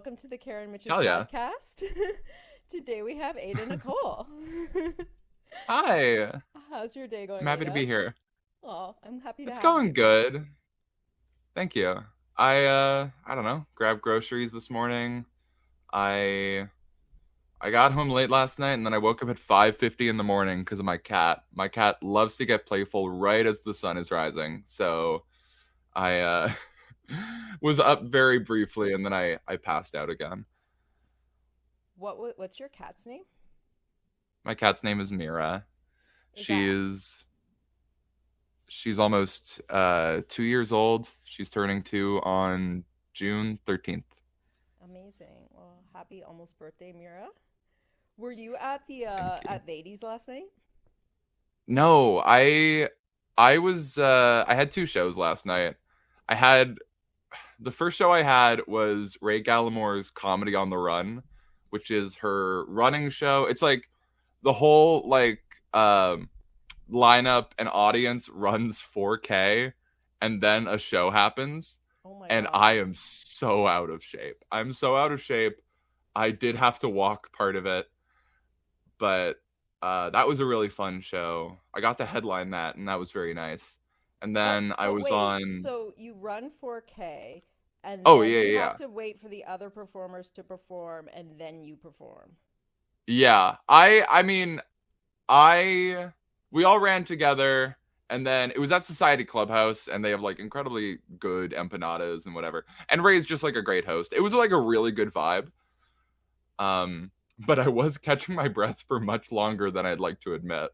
welcome to the Karen Mitches Hell yeah. podcast. Today we have Ada Nicolle. Hi. How's your day I'm going, happy to Ada? be here. Oh, I'm happy to It's have going you. good. Thank you. I don't know, grabbed groceries this morning. I I got home late last night and then I woke up at 5:50 in the morning because of my cat. My cat loves to get playful right as the sun is rising. So I was up very briefly and then I passed out again. What's your cat's name? My cat's name is Mira. Is that She's she's almost 2 years old. She's turning two on June 13th. amazing? Well, happy almost birthday, Mira. Were you at the Thank you. at Ladies last night? No, I had two shows last night. I had the first show I had was Ray Gallimore's Comedy on the Run, which is her running show. It's like the whole lineup and audience runs 4K and then a show happens Oh my and gosh. I am so out of shape. I'm so out of shape. I did have to walk part of it, but that was a really fun show. I got to headline that, and that was very nice. And But then I but was wait, on. so you run 4K and Oh then yeah, you yeah, have yeah. to wait for the other performers to perform and then you perform. Yeah. I mean, I we all ran together, and then it was at Society Clubhouse, and they have like incredibly good empanadas and whatever. And Ray's just like a great host. It was like a really good vibe. But I was catching my breath for much longer than I'd like to admit.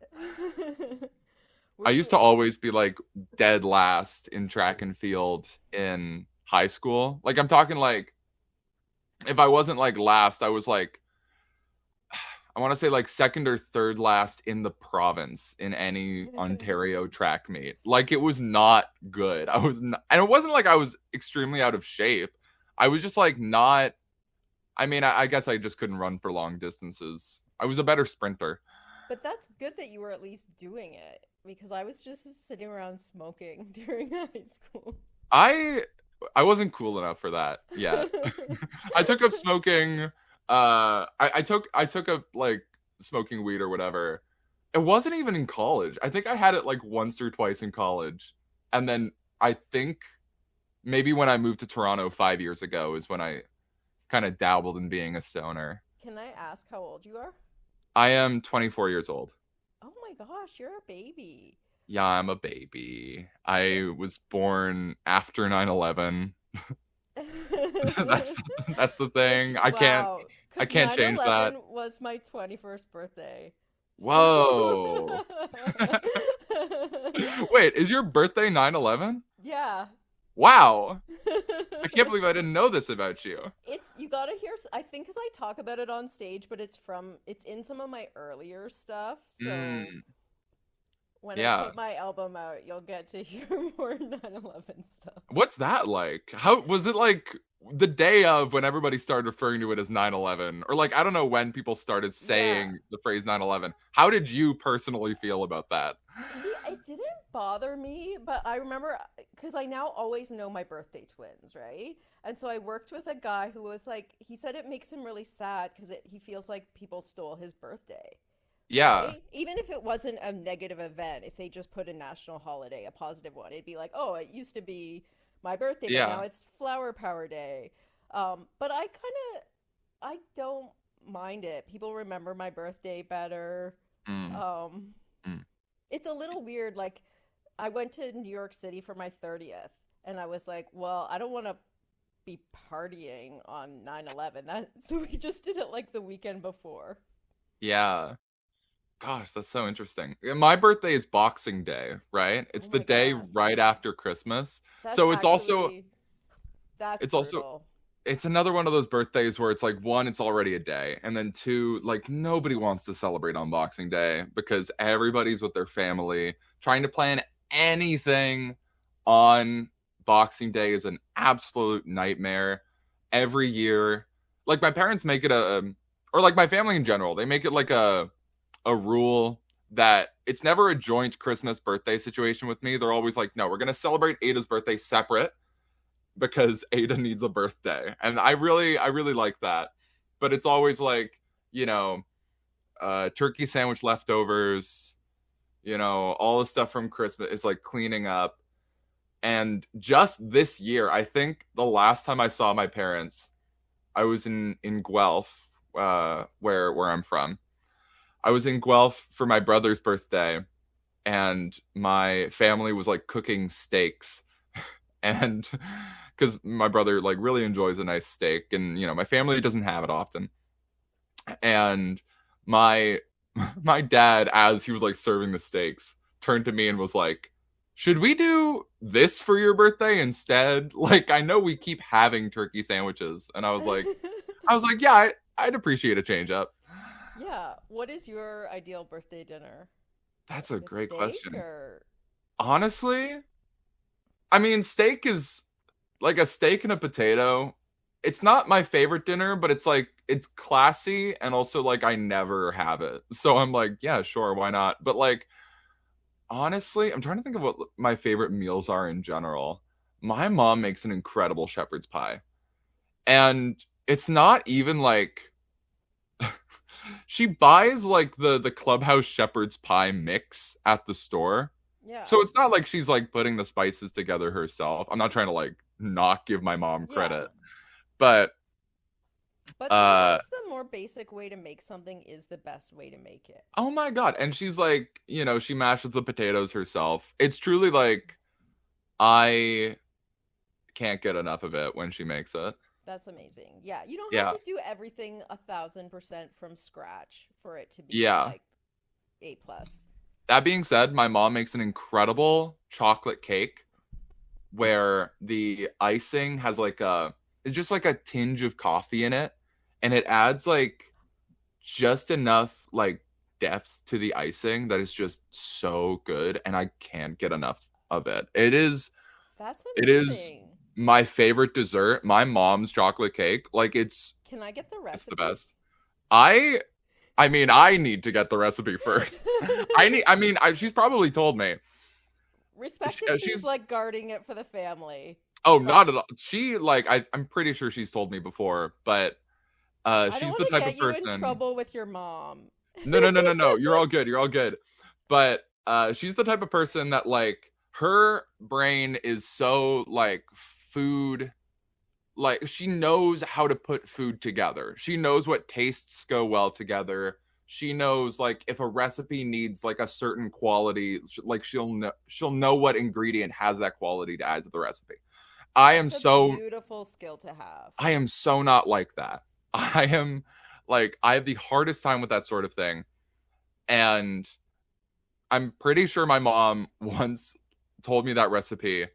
Were I used to you always be like dead last in track and field in high school. Like I'm talking like if I wasn't like last, I was like I want to say like second or third last in the province in any Ontario track meet. Like it was not good. I was not, and it wasn't like I was extremely out of shape. I was just like not I mean, I guess I just couldn't run for long distances. I was a better sprinter. But that's good that you were at least doing it because I was just sitting around smoking during high school. I I wasn't cool enough for that yet. I took up smoking. I took up like smoking weed or whatever. It wasn't even in college. I think I had it like once or twice in college, and then I think maybe when I moved to Toronto 5 years ago is when I kind of dabbled in being a stoner. Can I ask how old you are? I am 24 years old. Oh my gosh, you're a baby. Yeah, I'm a baby. So I was born after 9/11. that's that's the which thing. I can't wow, I because can't nine change that. eleven was my 21st birthday. So Whoa. Wait, is your birthday 9/11? yeah. Wow. I can't believe I didn't know this about you. It's you gotta hear. I think because I talk about it on stage, but it's in some of my earlier stuff. So Mm, when I yeah. put my album out, you'll get to hear more 9/11 stuff. What's that like? How was it like the day of when everybody started referring to it as 9/11 or like I don't know when people started Yeah. saying the phrase 9/11. How did you personally feel about that? See, it didn't bother me, but I remember because I now always know my birthday twins, right? And so I worked with a guy who was like, he said it makes him really sad because he feels like people stole his birthday. Yeah. Right? Even if it wasn't a negative event, if they just put a national holiday, a positive one, it'd be like, oh, it used to be my birthday, but now Yeah. it's Flower Power Day. But I don't mind it. People remember my birthday better. Mm, Um, mm. it's a little weird. Like, I went to New York City for my 30th, and I was like, well, I don't want to be partying on 9/11. So we just did it like the weekend before. Yeah. Gosh, that's so interesting. My birthday is Boxing Day, right? Oh It's the my day God. right after Christmas. That's So actually That's it's also brutal. it's another one of those birthdays where it's like one, it's already a day, and then two, like nobody wants to celebrate on Boxing Day because everybody's with their family. Trying to plan anything on Boxing Day is an absolute nightmare every year. Like my parents make it or like my family in general, they make it like a rule that it's never a joint Christmas birthday situation with me. They're always like, no, we're gonna celebrate Ada's birthday separate, because Ada needs a birthday. And I really like that. But it's always like, you know, turkey sandwich leftovers, all the stuff from Christmas is like cleaning up. And just this year, I think the last time I saw my parents, I was in Guelph, where I'm from. I was in Guelph for my brother's birthday, and my family was like cooking steaks, and because my brother like really enjoys a nice steak, and my family doesn't have it often, and my my dad, as he was like serving the steaks, turned to me and was like, should we do this for your birthday instead? Like, I know we keep having turkey sandwiches. And I was like, yeah, I'd appreciate a change up. Yeah. What is your ideal birthday dinner? That's a Like a great steak question. or Honestly, I mean, steak is like a steak and a potato. It's not my favorite dinner, but it's like it's classy, and also like I never have it. So I'm like, yeah, sure, why not? But like honestly, I'm trying to think of what my favorite meals are in general. My mom makes an incredible shepherd's pie. And it's not even like she buys like the clubhouse shepherd's pie mix at the store. yeah. So it's not like she's like putting the spices together herself. I'm not trying to like not give my mom Yeah. credit. But But uh sometimes the more basic way to make something is the best way to make it. oh my god. And she's like, she mashes the potatoes herself. It's truly like I can't get enough of it when she makes it. That's amazing. Yeah, you don't have Yeah. to do everything 1,000% from scratch for it to be Yeah. like A plus. That being said, my mom makes an incredible chocolate cake where the icing has it's just like a tinge of coffee in it, and it adds like just enough like depth to the icing that is just so good, and I can't get enough of it. That's It is amazing. my favorite dessert. My mom's chocolate cake, like Can I get the it's the recipe? best. I I mean, I need to get the recipe first. She's probably told me. Respect if she's She's like guarding it for the family, Oh, but not at all. She I'm pretty sure she's told me before, but I don't she's want the to type get of you in person. trouble with your mom. No, no, no, no, no. You're all good. You're all good. But she's the type of person that like her brain is so like food, like she knows how to put food together. She knows what tastes go well together. She knows like if a recipe needs like a certain quality, like she'll know what ingredient has that quality to add to the recipe. I am That's a so beautiful skill to have. I am so not like that. I am like I have the hardest time with that sort of thing. And I'm pretty sure my mom once told me that recipe,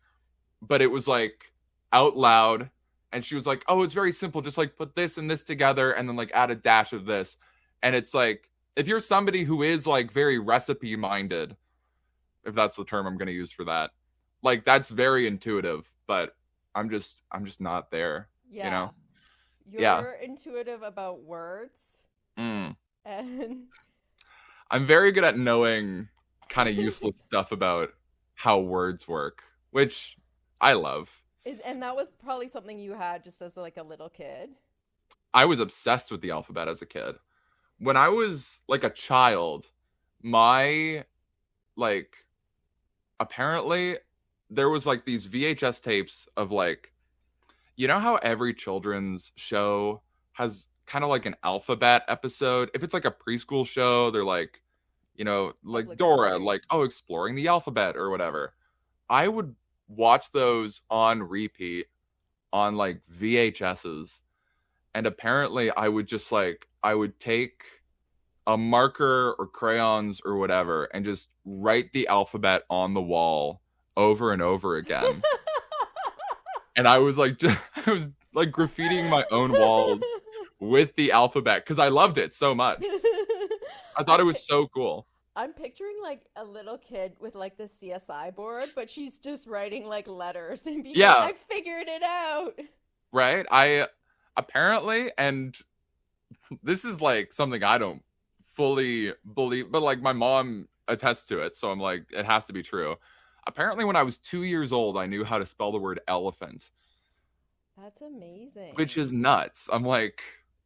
but it was like out loud, and she was like, "Oh, it's very simple. Just like put this and this together and then like add a dash of this." And it's like if you're somebody who is like very recipe minded, if that's the term I'm going to use for that, like that's very intuitive, but I'm just not there, you Yeah. know? Yeah. You're intuitive about words Mm. and I'm very good at knowing kind of useless stuff about how words work, which I love. and that was probably something you had just as like a little kid. I was obsessed with the alphabet as a kid. When I was like a child, my like apparently there was like these VHS tapes of like how every children's show has kind of like an alphabet episode. If it's like a preschool show, they're like, like Public Dora, Story. like, oh, exploring the alphabet or whatever. I would watch those on repeat on like VHSs. And apparently I would take a marker or crayons or whatever and just write the alphabet on the wall over and over again. And I was like, I was like graffitiing my own walls with the alphabet because I loved it so much. I thought I'm it pi- was so cool. I'm picturing like a little kid with like the CSI board, but she's just writing like letters and being like, Yeah, "I figured it out." right. I apparently, and this is like something I don't fully believe, but like my mom attests to it, so I'm like, it has to be true. Apparently, when I was 2 years old, I knew how to spell the word elephant. That's which is amazing. nuts. I'm like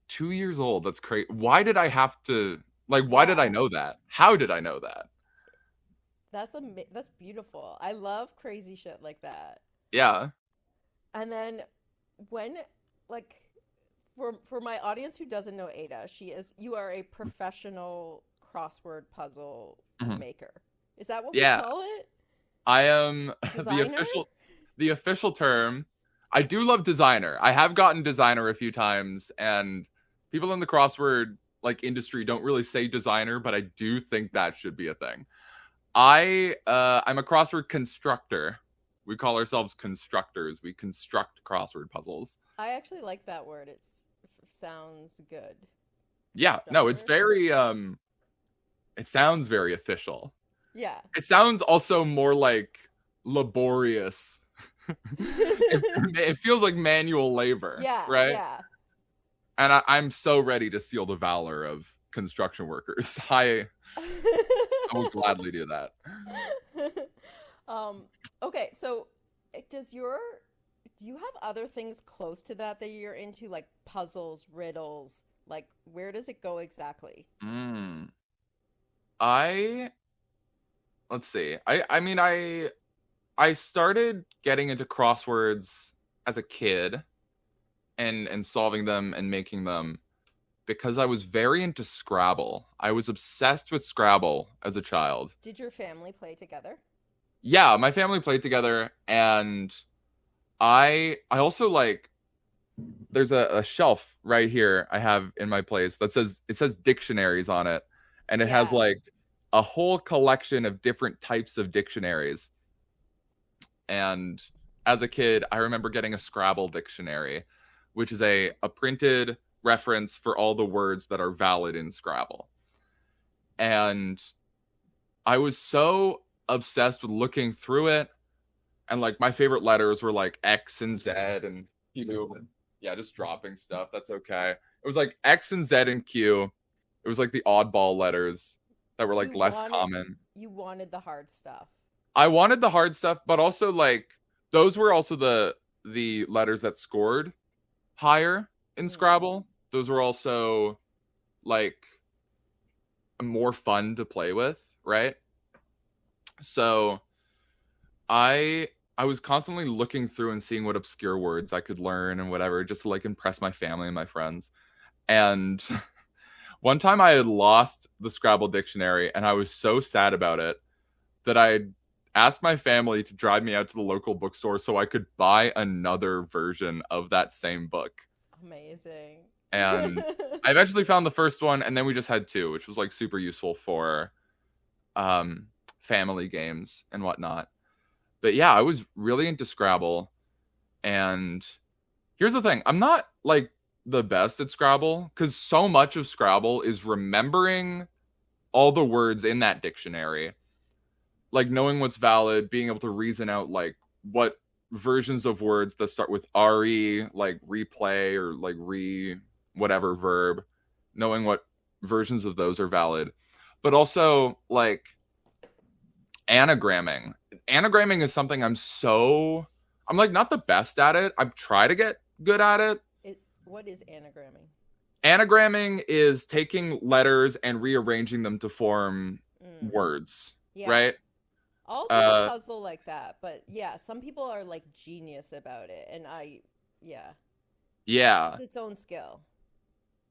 2 years old. That's crazy. Why did I have to like? Why did I Yeah. know that? How did I know that? That's beautiful. I love crazy shit like that. Yeah. And then when like for my audience who doesn't know Ada, you are a professional crossword puzzle Mhm. maker. Is that what we Yeah. call it? I am the Designer? official term. I do love designer. I have gotten designer a few times, and people in the crossword like industry don't really say designer, but I do think that should be a thing. I'm a crossword constructor. We call ourselves constructors. We construct crossword puzzles. I actually like that word. Sounds good. Yeah, no, it's Constructor? very it sounds very official. Yeah. It sounds also more like laborious. It feels like manual labor, Yeah, right? yeah. And I'm so ready to seal the valor of construction workers. I will gladly do that. um, okay, so does your do you have other things close to that that you're into, like puzzles, riddles? Like, where does it go exactly? Mm. I let's see. I mean I started getting into crosswords as a kid and solving them and making them because I was very into Scrabble. I was obsessed with Scrabble as a child. Did your family play together? Yeah, my family played together, and I also like there's a shelf right here I have in my place that says dictionaries on it, and it has Yeah. like a whole collection of different types of dictionaries. And as a kid, I remember getting a Scrabble dictionary, which is a printed reference for all the words that are valid in Scrabble. And I was so obsessed with looking through it. And like my favorite letters were like X and Z and Q. And yeah, just dropping stuff. That's okay. It was like X and Z and Q. It was like the oddball letters that were like You less wanted common. you wanted the hard stuff. I wanted the hard stuff, but also like those were also the letters that scored higher in Mm. Scrabble. Those were also like more fun to play with, right? So I I was constantly looking through and seeing what obscure words I could learn and whatever, just to like impress my family and my friends. And one time I had lost the Scrabble dictionary and I was so sad about it that I asked my family to drive me out to the local bookstore so I could buy another version of that same book. Amazing. And I eventually found the first one, and then we just had two, which was like super useful for um, family games and whatnot. But yeah, I was really into Scrabble. And here's the thing, I'm not like the best at Scrabble because so much of Scrabble is remembering all the words in that dictionary, like knowing what's valid, being able to reason out like what versions of words that start with re, like replay or like re whatever verb, knowing what versions of those are valid, but also like anagramming. Anagramming is something I'm like not the best at it. I've tried to get good at it. What is anagramming? Anagramming is taking letters and rearranging them to form Mm. words, Yeah. right? I'll do a Uh puzzle like that, but yeah, some people are like genius about it, and yeah, it's yeah. its own skill.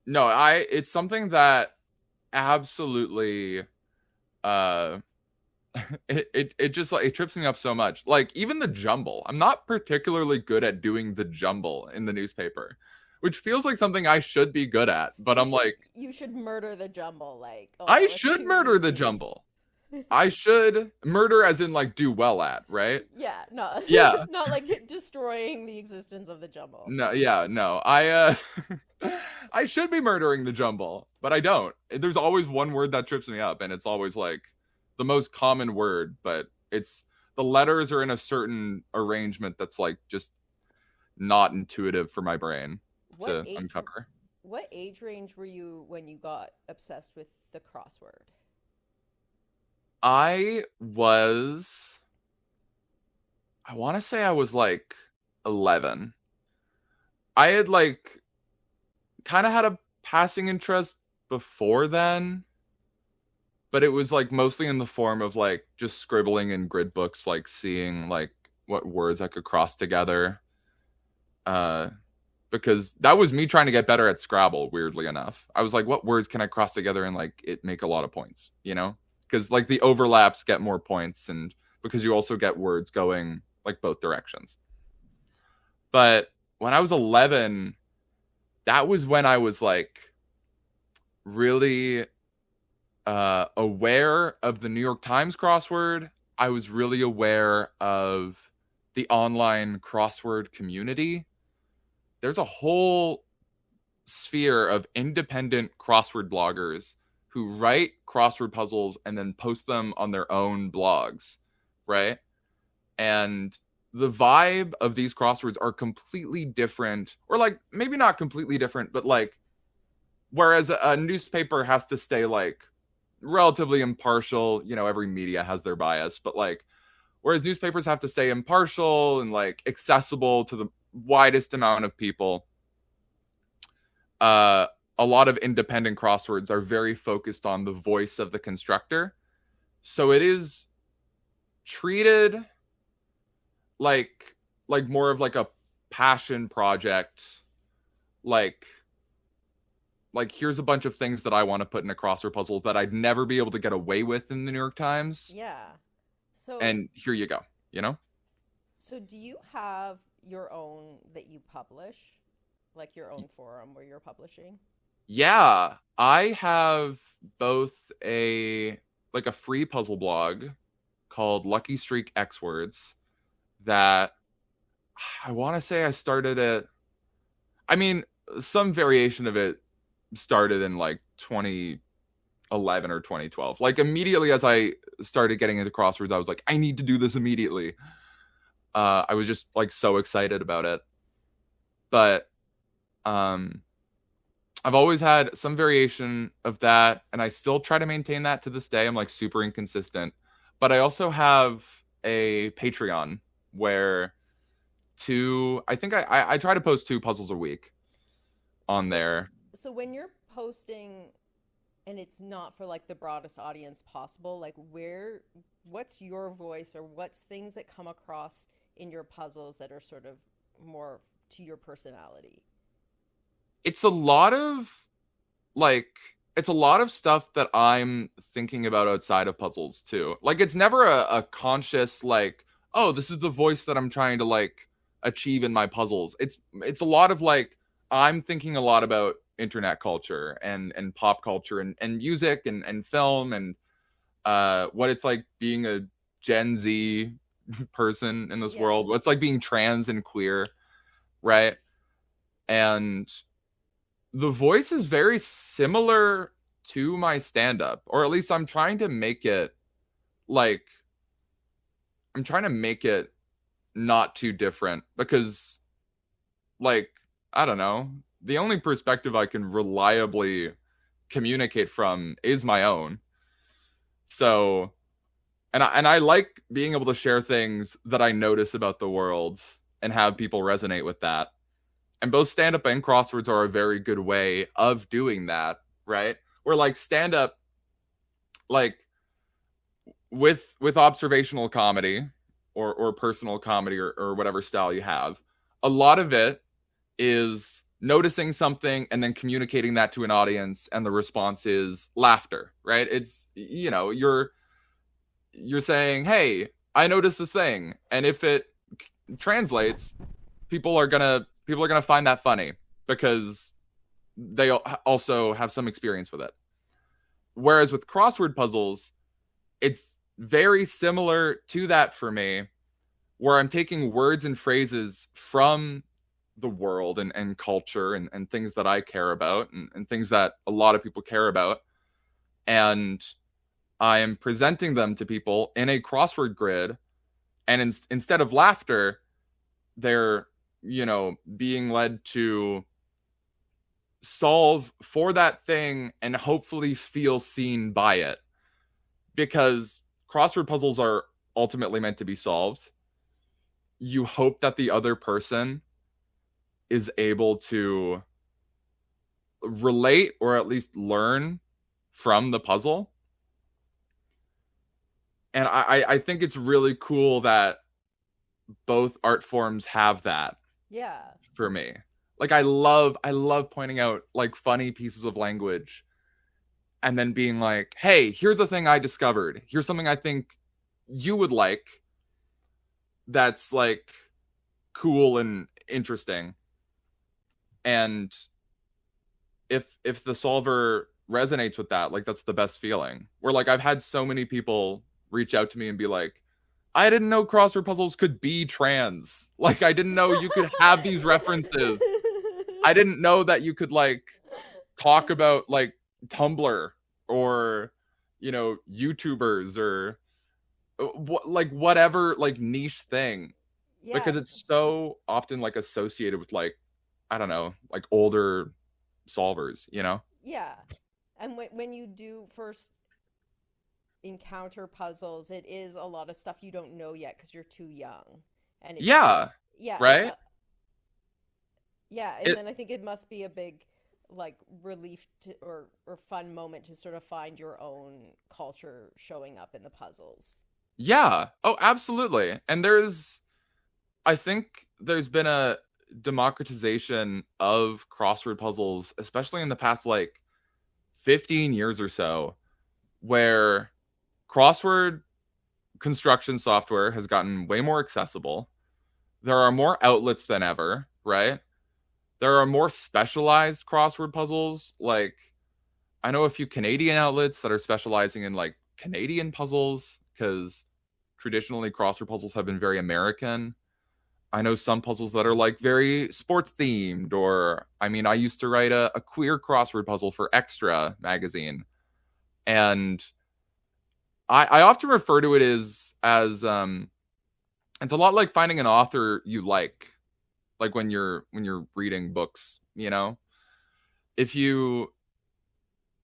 No, I it's something that absolutely uh it just like it trips me up so much. Like even the jumble. I'm not particularly good at doing the jumble in the newspaper, which feels like something I should be good at, but I'm like You should murder the jumble, like, I oh, it's should too murder the easy. jumble. I should murder as in like do well at, right? Yeah, no, Yeah. not like destroying the existence of the jumble. No, yeah, no. I should be murdering the jumble, but I don't. There's always one word that trips me up and it's always like the most common word, but it's the letters are in a certain arrangement that's like just not intuitive for my brain What to age uncover. what age range were you when you got obsessed with the crossword? I was I want to say I was like 11. I had like kind of had a passing interest before then, but it was like mostly in the form of like just scribbling in grid books, like seeing like what words I could cross together. Uh, because that was me trying to get better at Scrabble. Weirdly enough, I was like, what words can I cross together and like it make a lot of points? You know, because like the overlaps get more points, and because you also get words going like both directions. But when I was 11, that was when I was like really aware of the New York Times crossword. I was really aware of the online crossword community. There's a whole sphere of independent crossword bloggers who write crossword puzzles and then post them on their own blogs, right? And the vibe of these crosswords are completely different, or like maybe not completely different, but like whereas a newspaper has to stay like relatively impartial, you know, every media has their bias, but like whereas newspapers have to stay impartial and like accessible to the widest amount of people, uh a lot of independent crosswords are very focused on the voice of the constructor. So it is treated like more of like a passion project, like here's a bunch of things that I want to put in a crossword puzzle that I'd never be able to get away with in the New York Times, Yeah. So and here you go, you know. so do you have your own that you publish? Like your own forum where you're publishing? Yeah, I have both a free puzzle blog called Lucky Streak X Words that I want to say I started it. I mean, some variation of it started in like 2011 or 2012. Like immediately as I started getting into crosswords, I was like, I need to do this immediately. I was just like so excited about it. But um, I've always had some variation of that, and I still try to maintain that to this day. I'm like super inconsistent. But I also have a Patreon where I think I try to post two puzzles a week on So there. so when you're posting and it's not for like the broadest audience possible, like what's your voice or what's things that come across in your puzzles that are sort of more to your personality? It's a lot of like it's a lot of stuff that I'm thinking about outside of puzzles too. Like it's never a conscious like, oh, this is the voice that I'm trying to like achieve in my puzzles. It's a lot of like I'm thinking a lot about internet culture and pop culture and music and film and what it's like being a Gen Z person in this Yeah. world. What's like being trans and queer, right? And the voice is very similar to my stand up, or at least I'm trying to make it like I'm trying to make it not too different because like I don't know, the only perspective I can reliably communicate from is my own. So, and I like being able to share things that I notice about the world and have people resonate with that. And both stand up and crosswords are a very good way of doing that, right? Where like stand up, like with observational comedy or personal comedy or whatever style you have, a lot of it is noticing something and then communicating that to an audience, and the response is laughter, right? It's, you know, you're saying, hey, I noticed this thing, and if it translates, people are gonna find that funny because they also have some experience with it. Whereas with crossword puzzles, it's very similar to that for me, where I'm taking words and phrases from the world and culture and things that I care about and things that a lot of people care about. And I am presenting them to people in a crossword grid. And instead of laughter, they're, you know, being led to solve for that thing and hopefully feel seen by it, because crossword puzzles are ultimately meant to be solved. You hope that the other person is able to relate or at least learn from the puzzle. And I think it's really cool that both art forms have that Yeah. for me. Like I love pointing out like funny pieces of language and then being like, "Hey, here's a thing I discovered. Here's something I think you would like that's like cool and interesting." And if the solver resonates with that, like that's the best feeling. Where like I've had so many people reach out to me and be like, I didn't know crossword puzzles could be trans. Like I didn't know you could have these references. I didn't know that you could like talk about like Tumblr or YouTubers or like whatever like niche thing Yeah. because it's so often like associated with like I don't know, like older solvers. Yeah. And when you do first encounter puzzles, it is a lot of stuff you don't know yet because you're too young. And it's, Yeah, yeah, right? yeah. And It then I think it must be a big, like, relief to, or fun moment to sort of find your own culture showing up in the puzzles. yeah. Oh, absolutely. And I think there's been a democratization of crossword puzzles, especially in the past like 15 years or so, where crossword construction software has gotten way more accessible. There are more outlets than ever, right? There are more specialized crossword puzzles. Like, I know a few Canadian outlets that are specializing in like Canadian puzzles because traditionally crossword puzzles have been very American. I know some puzzles that are like very sports themed, or I mean, I used to write a queer crossword puzzle for Extra magazine, and I often refer to it as it's a lot like finding an author you like when you're reading books. If you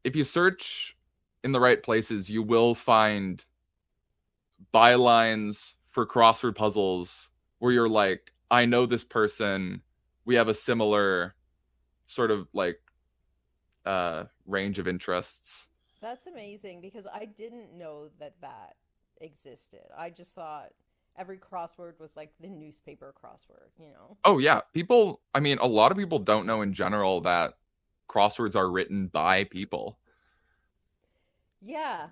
if you search in the right places, you will find bylines for crossword puzzles where you're like, I know this person. We have a similar sort of like range of interests. That's amazing because I didn't know that that existed. I just thought every crossword was like the newspaper crossword, you know? Oh yeah, people. I mean, a lot of people don't know in general that crosswords are written by people. Yeah.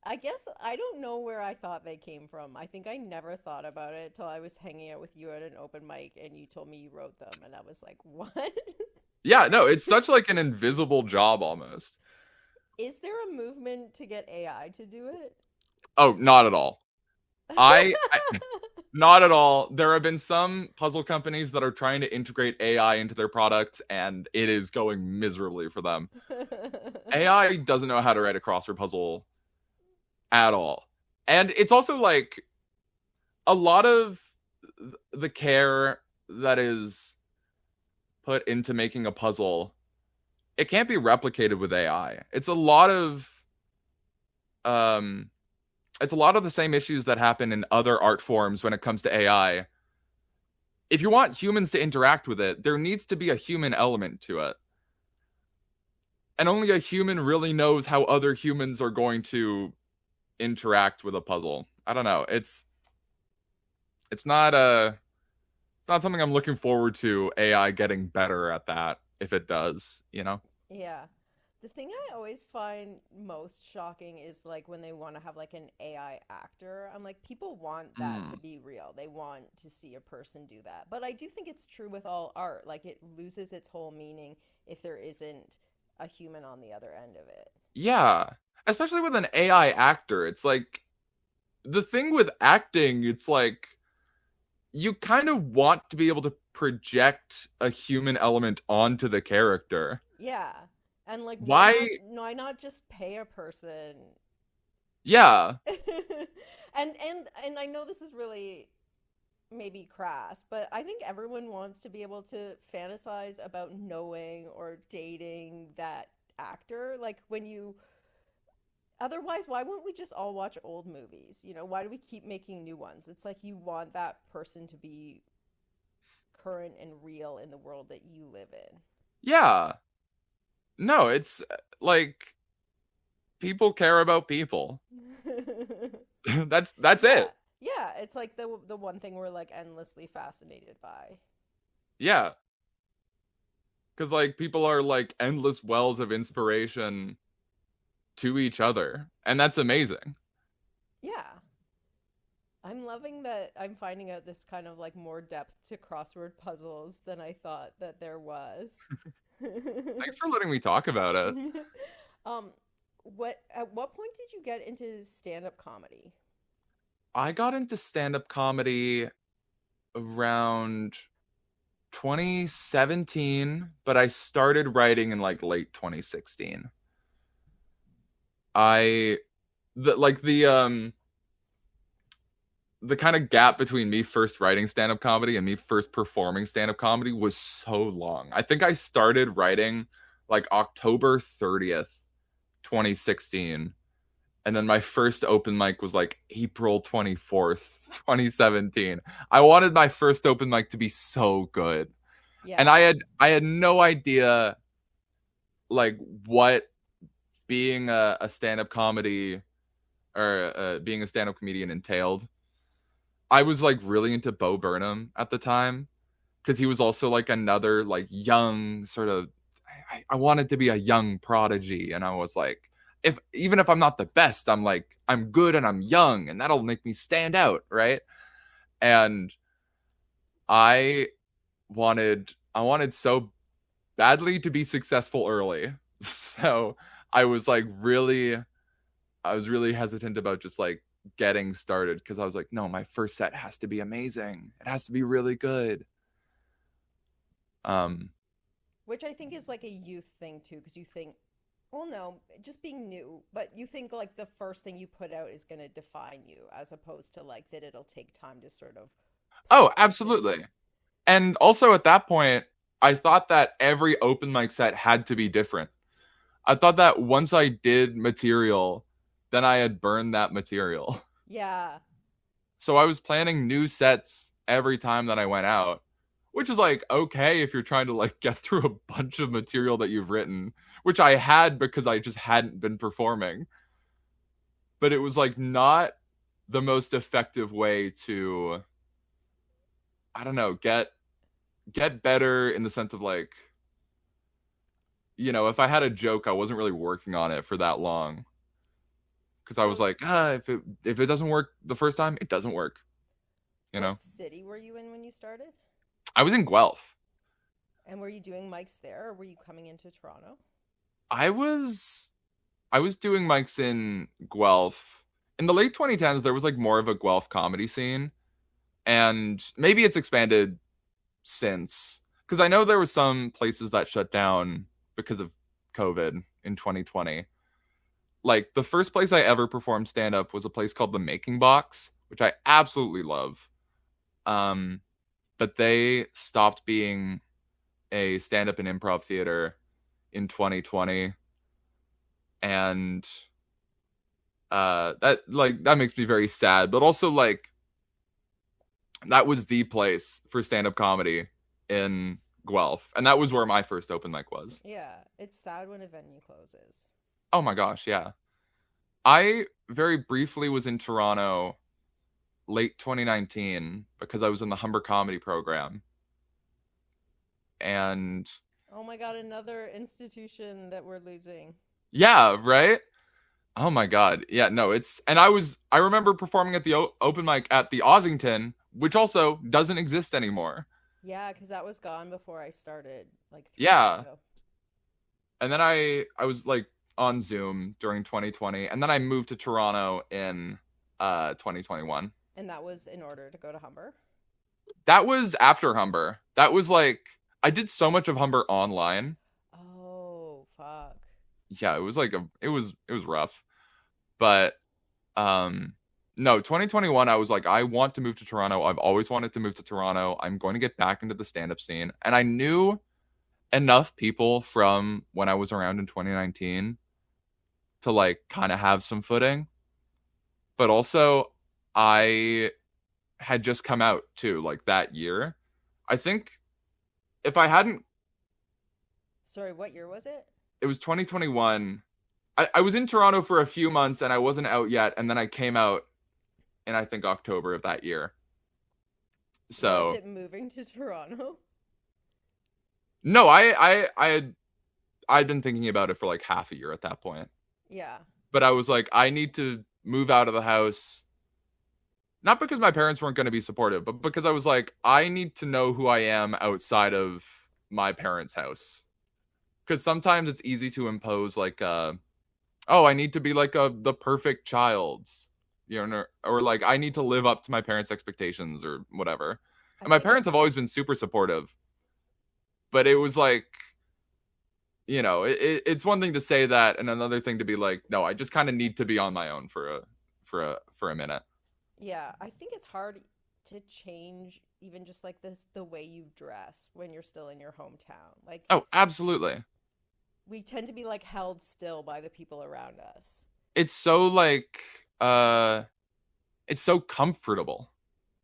I guess I don't know where I thought they came from. I think I never thought about it till I was hanging out with you at an open mic and you told me you wrote them and I was like, "What?" Yeah, no, it's such like an invisible job almost. Is there a movement to get AI to do it? Oh, not at all. I not at all. There have been some puzzle companies that are trying to integrate AI into their products, and it is going miserably for them. AI doesn't know how to write a crossword puzzle at all. And it's also like a lot of the care that is put into making a puzzle, it can't be replicated with AI. Um it's a lot of the same issues that happen in other art forms when it comes to AI. If you want humans to interact with it, there needs to be a human element to it. And only a human really knows how other humans are going to interact with a puzzle. I don't know. It's not it's not something I'm looking forward to AI getting better at that if it does. Yeah. The thing I always find most shocking is like when they want to have like an AI actor. I'm like, people want that to Mm. be real. They want to see a person do that. But I do think it's true with all art. Like it loses its whole meaning if there isn't a human on the other end of it. Yeah. Especially with an AI actor. It's like the thing with acting, it's like you kind of want to be able to project a human element onto the character. Yeah. And like Why? why not just pay a person? Yeah. And I know this is really maybe crass, but I think everyone wants to be able to fantasize about knowing or dating that actor. Like when you otherwise, why wouldn't we just all watch old movies? You know, why do we keep making new ones? It's like you want that person to be current and real in the world that you live Yeah. No, it's like people care about people. in. That's Yeah. it. Yeah, it's like the one thing we're like endlessly fascinated by. Yeah. Cuz like people are like endless wells of inspiration to each other, and that's amazing. Yeah. I'm loving that I'm finding out this kind of like more depth to crossword puzzles than I thought that there was. Thanks for letting me talk about it. um what at what point did you get into stand-up comedy? I got into stand-up comedy around 2017, but I started writing in like late 2016. I the like the kind of gap between me first writing stand-up comedy and me first performing stand-up comedy was so long. I think I started writing like October 30th, 2016. And then my first open mic was like April 24th, 2017. I wanted my first open mic to be so good. And Yeah. I had no idea like what being a stand-up comedy or being a stand-up comedian entailed. I was like really into Bo Burnham at the time because he was also like another like young sort of I wanted to be a young prodigy, and I was like, if even if I'm not the best, I'm like I'm good and I'm young, and that'll make me stand out, right? And I I wanted so badly to be successful early. So I was like really I was really hesitant about just like getting started because I was like, no, my first set has to be amazing. It has to be really good. Um, Which I think is like a youth thing too, because you think, well, no, just being new, but you think like the first thing you put out is going to define you, as opposed to like that it'll take time to sort of oh, practice it. absolutely. And also at that point, I thought that every open mic set had to be different. I thought that once I did material, then I had burned that material. Yeah. So I was planning new sets every time that I went out, which is like okay if you're trying to like get through a bunch of material that you've written, which I had because I just hadn't been performing. But it was like not the most effective way to I don't know, get better in the sense of like if I had a joke, I wasn't really working on it for that long because I was So, like, if it doesn't work the first time, it doesn't work. You what know, city were you in when you started? I was in Guelph. And were you doing mics there, or were you coming into Toronto? I was I was doing mics in Guelph in the late 2010s. There was like more of a Guelph comedy scene, and maybe it's expanded since because I know there was some places that shut down because of COVID in 2020. Like the first place I ever performed stand up was a place called the Making Box, which I absolutely love. Um, but they stopped being a stand up and improv theater in 2020, and that makes me very sad. But also like that was the place for stand up comedy in Guelph, and that was where my first open mic was. Yeah, it's sad when a venue closes. Oh my gosh, yeah. I very briefly was in Toronto late 2019 because I was in the Humber Comedy Program. And Oh my God, another institution that we're losing. yeah, right? Oh my God. Yeah, no, and I remember performing at the open mic at the Ossington, which also doesn't exist anymore. Yeah, because that was gone before I started, like 3 years Yeah. ago. And then I was like on Zoom during 2020, and then I moved to Toronto in 2021. And that was in order to go to Humber. That was after Humber. That was like I did so much of Humber online. Oh, fuck. Yeah, it was like it was rough. But no, 2021 I was like I want to move to Toronto. I've always wanted to move to Toronto. I'm going to get back into the stand-up scene. And I knew enough people from when I was around in 2019 to like kind of have some footing. But also I had just come out too like that year. I think if I hadn't, Sorry, what year was it? it was 2021. I was in Toronto for a few months and I wasn't out yet. And then I came out in, I think, October of that year. Was So, it moving to Toronto? no, I'd been thinking about it for like half a year at that point. Yeah. But I was like, I need to move out of the house. Not because my parents weren't going to be supportive, but because I was like, I need to know who I am outside of my parents' house. Because sometimes it's easy to impose like, oh, I need to be like the perfect child, or like I need to live up to my parents' expectations or whatever. I And my think parents have it's always been super supportive, but it was like, it's one thing to say that, and another thing to be like, no, I just kind of need to be on my own for a minute. yeah, I think it's hard to change even just like this the way you dress when you're still in your hometown. Like Oh, absolutely. we tend to be like held still by the people around us. It's so like, uh, it's so comfortable.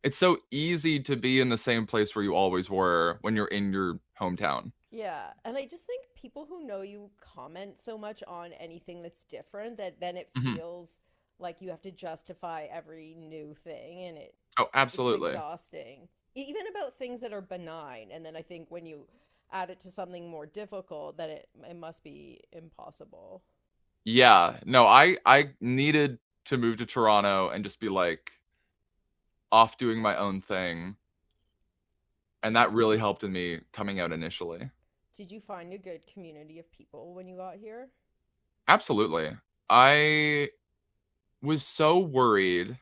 It's so easy to be in the same place where you always were when you're in your hometown. Yeah, and I just think people who know you comment so much on anything that's different that then it Mhm. feels like you have to justify every new thing and Oh, it's absolutely. exhausting. Even about things that are benign, and then I think when you add it to something more difficult, that it must be impossible. Yeah. No, I needed to move to Toronto and just be like off doing my own thing. And Did you that really helped in me coming out initially. did you find a good community of people when you got here? Absolutely. I was so worried.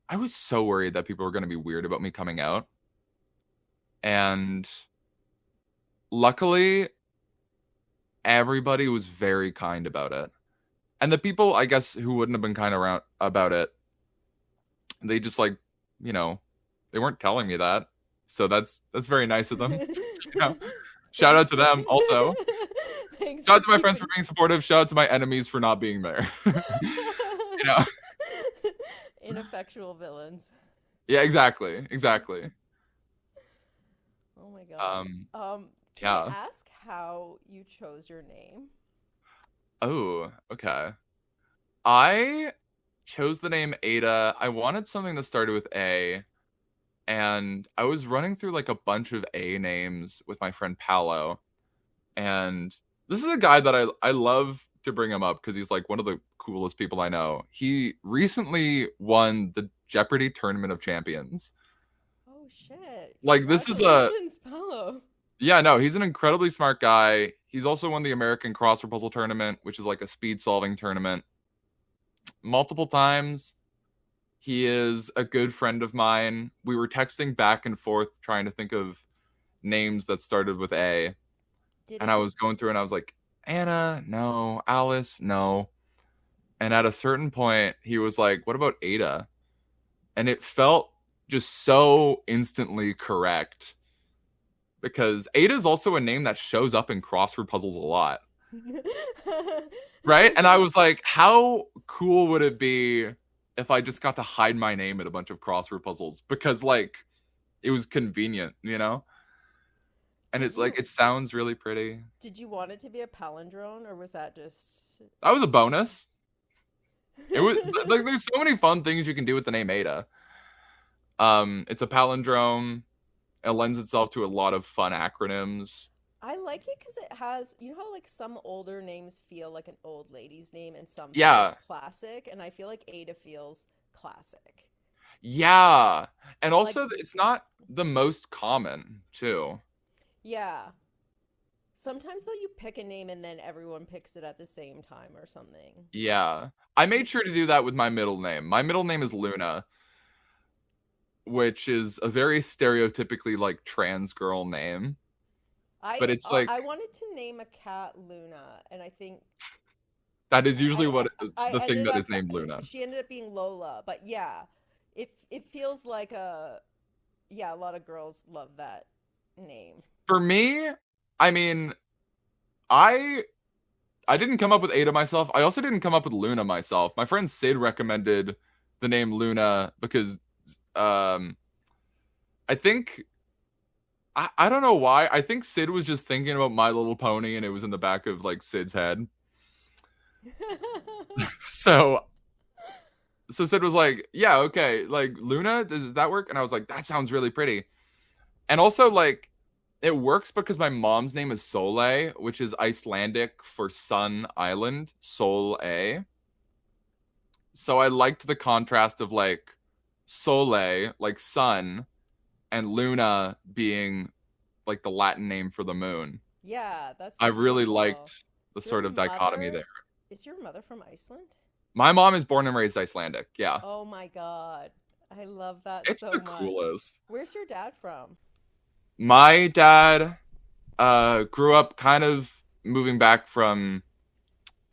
I was so worried that people were going to be weird about me coming out. And luckily, everybody was very kind about it. And the people, I guess, who wouldn't have been kind around about it, they just like, you know, they weren't telling me that. So that's very nice of them. You know, shout out Thanks to for them also. thanks Shout for out to my friends keeping for being supportive. Shout out to my enemies for not being there. You know. ineffectual villains. Yeah, exactly. Exactly. Oh my God. Um Can I yeah. ask how you chose your name? Oh, okay. I chose the name Ada. I wanted something that started with A, and I was running through like a bunch of A names with my friend Paolo. And this is a guy that I love to bring him up because he's like one of the coolest people I know. He recently won the Jeopardy Tournament of Champions. Oh shit. Like this is a Congratulations, Paolo. Yeah, no, he's an incredibly smart guy. He's also won the American Crossword Puzzle Tournament, which is like a speed solving tournament, multiple times. He is a good friend of mine. We were texting back and forth trying to think of names that started with A. Did And I it was going through and I was like, Anna, no. Alice, no. And at a certain point, he was like, what about Ada? And it felt just so instantly correct because Ada is also a name that shows up in crossword puzzles a lot. Right? And I was like, how cool would it be if I just got to hide my name in a bunch of crossword puzzles? Because, like, it was convenient, you know? And Did it's like, you it sounds really pretty. did you want it to be a palindrome or was that just That was a bonus. It was like, there's so many fun things you can do with the name Ada. It's a palindrome. It lends itself to a lot of fun acronyms. I like it because it has, you know how like some older names feel like an old lady's name and some feel Yeah. classic, and I feel like Ada feels classic. Yeah. And Like, also, it's not the most common, too. yeah. Sometimes though you pick a name and then everyone picks it at the same time or something. Yeah. I made sure to do that with my middle name. My middle name is Luna, which is a very stereotypically like trans girl name. But I it's uh, like I wanted to name a cat Luna, and I think that is usually I what I the thing ended that is up named Luna. she ended up being Lola, but yeah, it feels like a yeah, a lot of girls love that name. For me, I mean, I I didn't come up with Ada myself. I also didn't come up with Luna myself. My friend Sid recommended the name Luna because um I think I don't know why. I think Sid was just thinking about My Little Pony and it was in the back of like Sid's head. So so Sid was like, yeah, okay, like Luna, does that work? And I was like, that sounds really pretty. And also like it works because my mom's name is Sole, which is Icelandic for sun island, Sol A. So I liked the contrast of like Sole, like sun, and Luna being like the Latin name for the moon. Yeah, that's I really beautiful. liked the Your sort of dichotomy mother, there. is your mother from Iceland? My mom is born and raised Icelandic. Yeah. Oh my God. I love that It's so the much. coolest. Where's your dad from? My dad grew up kind of moving back from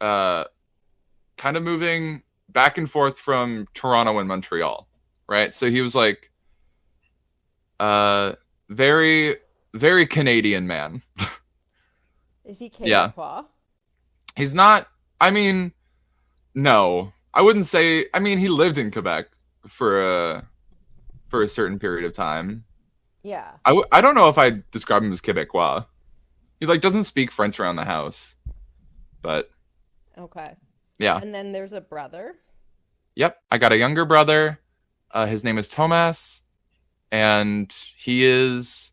uh kind of moving back and forth from Toronto and Montreal, right? So he was like uh very very Canadian man. Is he Yeah. Quebecois? He's not I mean, no. I wouldn't say I mean he lived in Quebec for a certain period of time. Yeah. I don't know if I describe him as Quebecois. He like doesn't speak French around the house, but Okay. yeah. And then there's a brother. Yep, I got a younger brother. His name is Thomas, and he is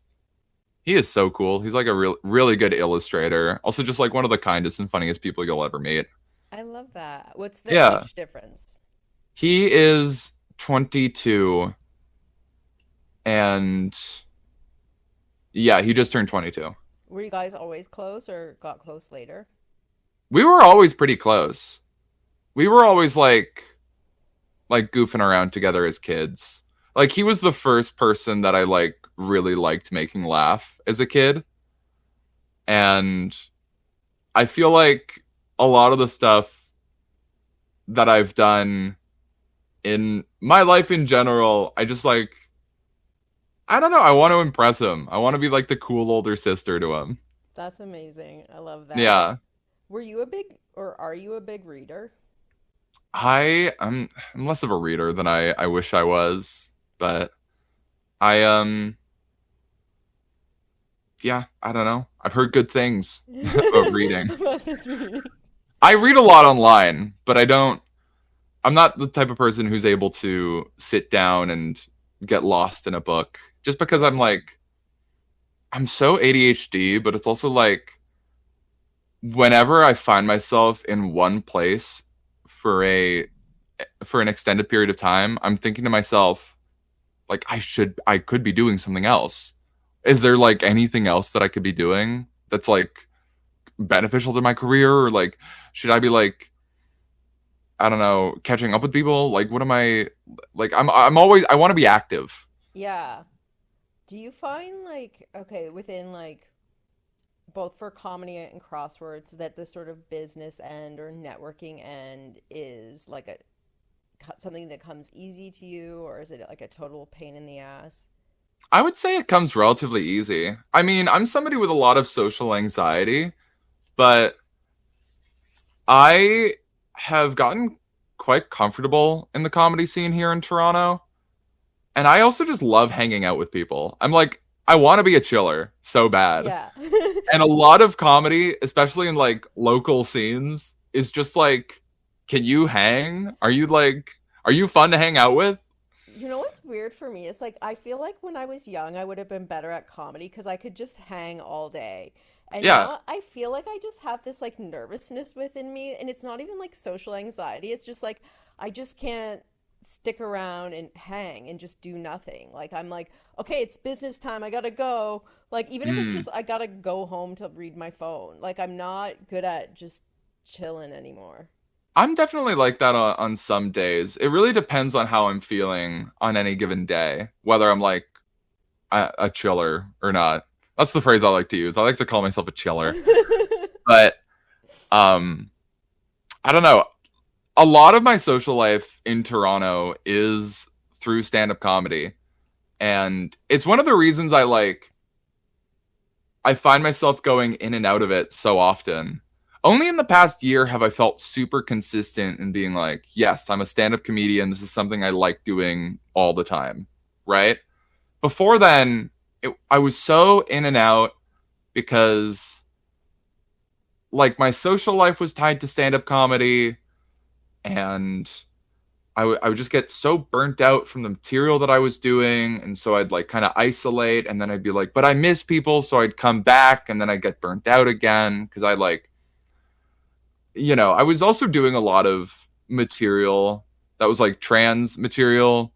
so cool. He's like a really good illustrator. Also, just like one of the kindest and funniest people you'll ever meet. I love that. What's the Yeah, age difference? he is 22, and yeah, he just turned 22. Were you guys always close or got close later? We were always pretty close. We were always like goofing around together as kids. Like he was the first person that I like really liked making laugh as a kid. And I feel like a lot of the stuff that I've done in my life in general, I just like I don't know, I want to impress him. I want to be like the cool older sister to him. That's amazing. I love that. Yeah. Were you a big or are you a big reader? I'm less of a reader than I wish I was, but I yeah, I don't know. I've heard good things about reading. About this reading. I read a lot online, but I'm not the type of person who's able to sit down and get lost in a book just because I'm so ADHD, but it's also like whenever I find myself in one place for a for an extended period of time, I'm thinking to myself like I could be doing something else. Is there like anything else that I could be doing that's like beneficial to my career or like should I be like I don't know, catching up with people? Like what am I like I'm always I want to be active. Yeah. Do you find like okay, within like both for comedy and crosswords that the sort of business end or networking end is like a something that comes easy to you or is it like a total pain in the ass? I would say it comes relatively easy. I mean, I'm somebody with a lot of social anxiety, but I have gotten quite comfortable in the comedy scene here in Toronto. And I also just love hanging out with people. I'm like, I want to be a chiller so bad. Yeah. And a lot of comedy, especially in like local scenes, is just like, can you hang? Are you fun to hang out with? You know what's weird for me is like I feel like when I was young I would have been better at comedy because I could just hang all day. And Yeah. now I feel like I just have this like nervousness within me and it's not even like social anxiety. It's just like I just can't stick around and hang and just do nothing. Like I'm like, okay, it's business time. I gotta go. Like even if it's Mm. just I gotta go home to read my phone. Like I'm not good at just chilling anymore. I'm definitely like that on some days. It really depends on how I'm feeling on any given day, whether I'm like a chiller or not. That's the phrase I like to use. I like to call myself a chiller. But um I don't know. A lot of my social life in Toronto is through stand-up comedy. And it's one of the reasons I find myself going in and out of it so often. Only in the past year have I felt super consistent in being like, yes, I'm a stand-up comedian. This is something I like doing all the time, right? Before then, I was so in and out because like my social life was tied to stand-up comedy, and I would just get so burnt out from the material that I was doing, and so I'd like kind of isolate, and then I'd be like, but I miss people, so I'd come back, and then I'd get burnt out again because I like, I was also doing a lot of material that was like trans material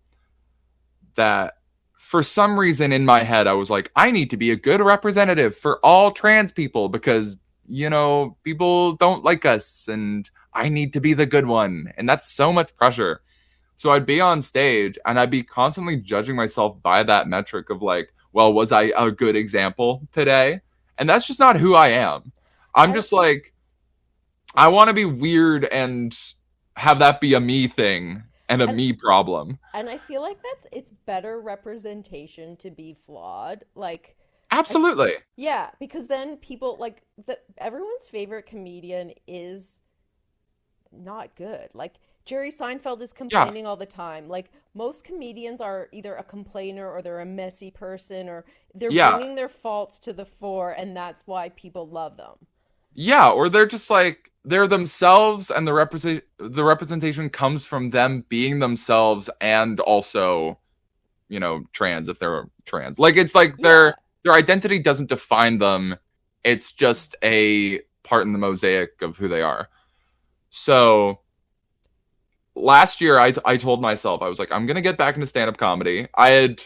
that for some reason in my head I was like, I need to be a good representative for all trans people because, people don't like us and I need to be the good one. And that's so much pressure. So I'd be on stage and I'd be constantly judging myself by that metric of like, well, was I a good example today? And that's just not who I am. I'm And just like, I want to be weird and have that be a me thing and a and me problem. and I feel like it's better representation to be flawed. Like I Absolutely. yeah, because then people like everyone's favorite comedian is not good. Like Jerry Seinfeld is Yeah. complaining all the time. Like most comedians are either a complainer or they're a messy person or they're Yeah. bringing their faults to the fore and that's why people love them. Yeah. Or they're just like, they're themselves and the representation comes from them being themselves and also, trans if they're trans. Like it's like Yeah. their identity doesn't define them. It's just a part in the mosaic of who they are. So last year I told myself, I was like, I'm gonna get back into stand-up comedy. I had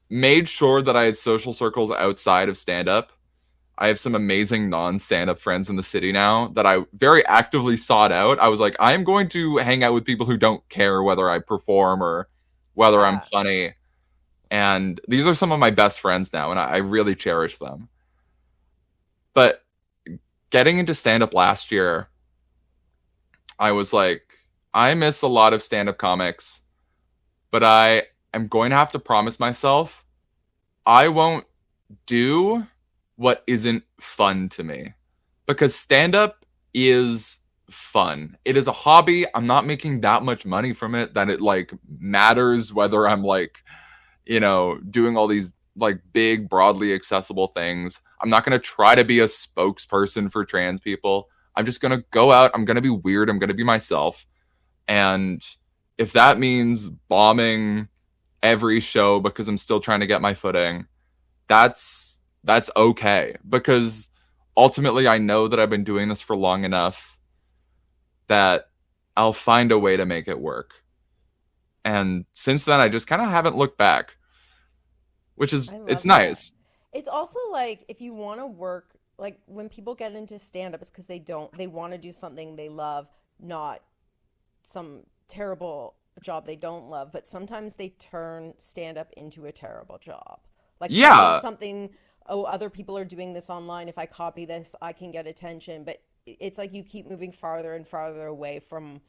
made sure that I had social circles outside of stand-up. I have some amazing non-stand-up friends in the city now that I very actively sought out. I was like, I'm going to hang out with people who don't care whether I perform or whether I'm Yeah. funny. And these are some of my best friends now, and I really cherish them. But getting into stand-up last year, I was like, I miss a lot of stand-up comics, but I am going to have to promise myself I won't do what isn't fun to me because stand up is fun. It is a hobby. I'm not making that much money from it that it like matters whether I'm like, doing all these like big broadly accessible things. I'm not going to try to be a spokesperson for trans people. I'm just going to go out, I'm going to be weird, I'm going to be myself. And if that means bombing every show because I'm still trying to get my footing, that's okay because ultimately I know that I've been doing this for long enough that I'll find a way to make it work. And since then I just kind of haven't looked back, which is I it's love that. nice. It's also like if you want to work, like when people get into stand up, it's because they want to do something they love, not some terrible job they don't love. But sometimes they turn stand up into a terrible job. Like finding Yeah, something, oh, other people are doing this online. If I copy this, I can get attention. But it's like you keep moving farther and farther away from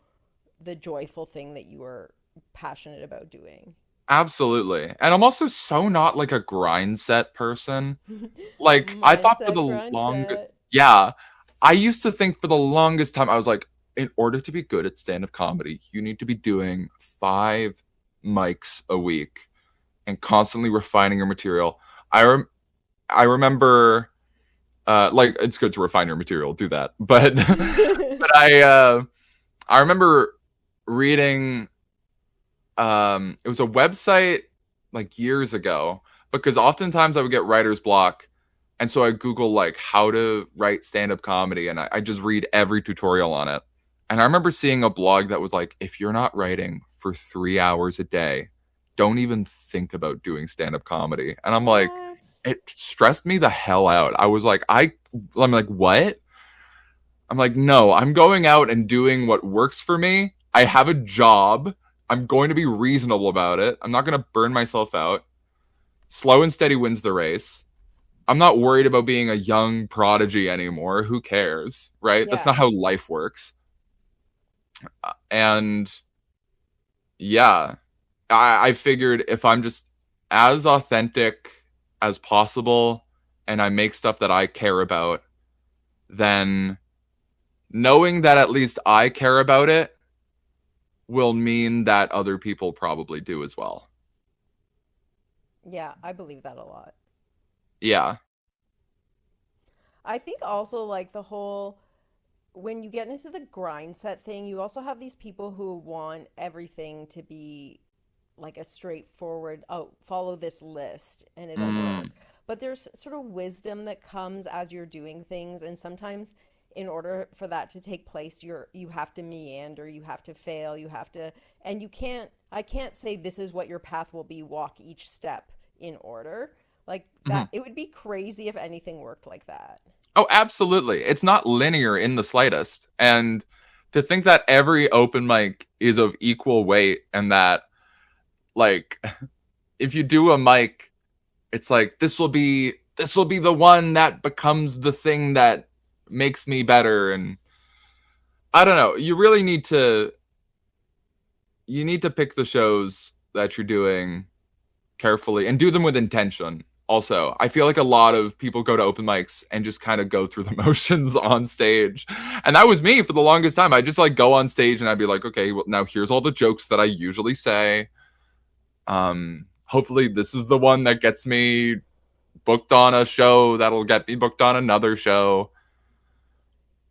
the joyful thing that you were passionate about doing. absolutely. And I'm also so not like a grind set person. Like I thought for Mindset, the grind long set. yeah, I used to think for the longest time I was like, in order to be good at stand-up comedy, you need to be doing 5 mics a week and constantly refining your material. I remember like it's good to refine your material, do that. But but I remember reading it was a website like years ago because oftentimes I would get writer's block and so I Google like how to write stand-up comedy and I just read every tutorial on it. And I remember seeing a blog that was like, if you're not writing for 3 hours a day, don't even think about doing stand-up comedy. And I'm like, What? it stressed me the hell out. I'm like, what? I'm like, no, I'm going out and doing what works for me. I have a job. I'm going to be reasonable about it. I'm not going to burn myself out. Slow and steady wins the race. I'm not worried about being a young prodigy anymore. Who cares? Right? That's not Yeah. how life works. And yeah, I figured if I'm just as authentic as possible and I make stuff that I care about, then knowing that at least I care about it will mean that other people probably do as well. Yeah, I believe that a lot. Yeah. I think also like the whole when you get into the grind set thing, you also have these people who want everything to be like a straightforward, oh, follow this list and it'll Mm. work. But there's sort of wisdom that comes as you're doing things, and sometimes in order for that to take place, you have to meander, you have to fail, you have to and you can't I can't say this is what your path will be, walk each step in order. Like that Mhm. it would be crazy if anything worked like that. Oh, absolutely. It's not linear in the slightest. And to think that every open mic is of equal weight and that, like, if you do a mic, it's like this will be the one that becomes the thing that makes me better. And I don't know. You need to pick the shows that you're doing carefully and do them with intention. Also, I feel like a lot of people go to open mics and just kind of go through the motions on stage. And that was me for the longest time. I just like go on stage and I'd be like, okay, well, now here's all the jokes that I usually say. Hopefully this is the one that gets me booked on a show that'll get me booked on another show.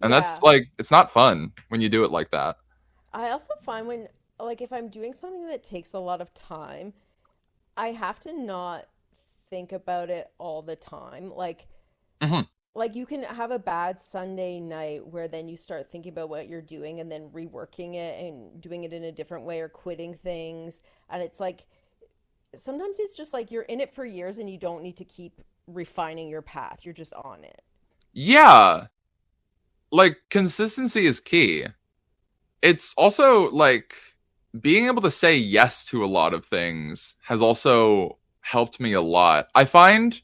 And that's Yeah. like it's not fun when you do it like that. I also find when like if I'm doing something that takes a lot of time, I have to not think about it all the time. Mhm. Like you can have a bad Sunday night where then you start thinking about what you're doing and then reworking it and doing it in a different way or quitting things. And it's like sometimes it's just like you're in it for years and you don't need to keep refining your path. You're just on it. Yeah, like consistency is key. It's also like being able to say yes to a lot of things has also helped me a lot. I find,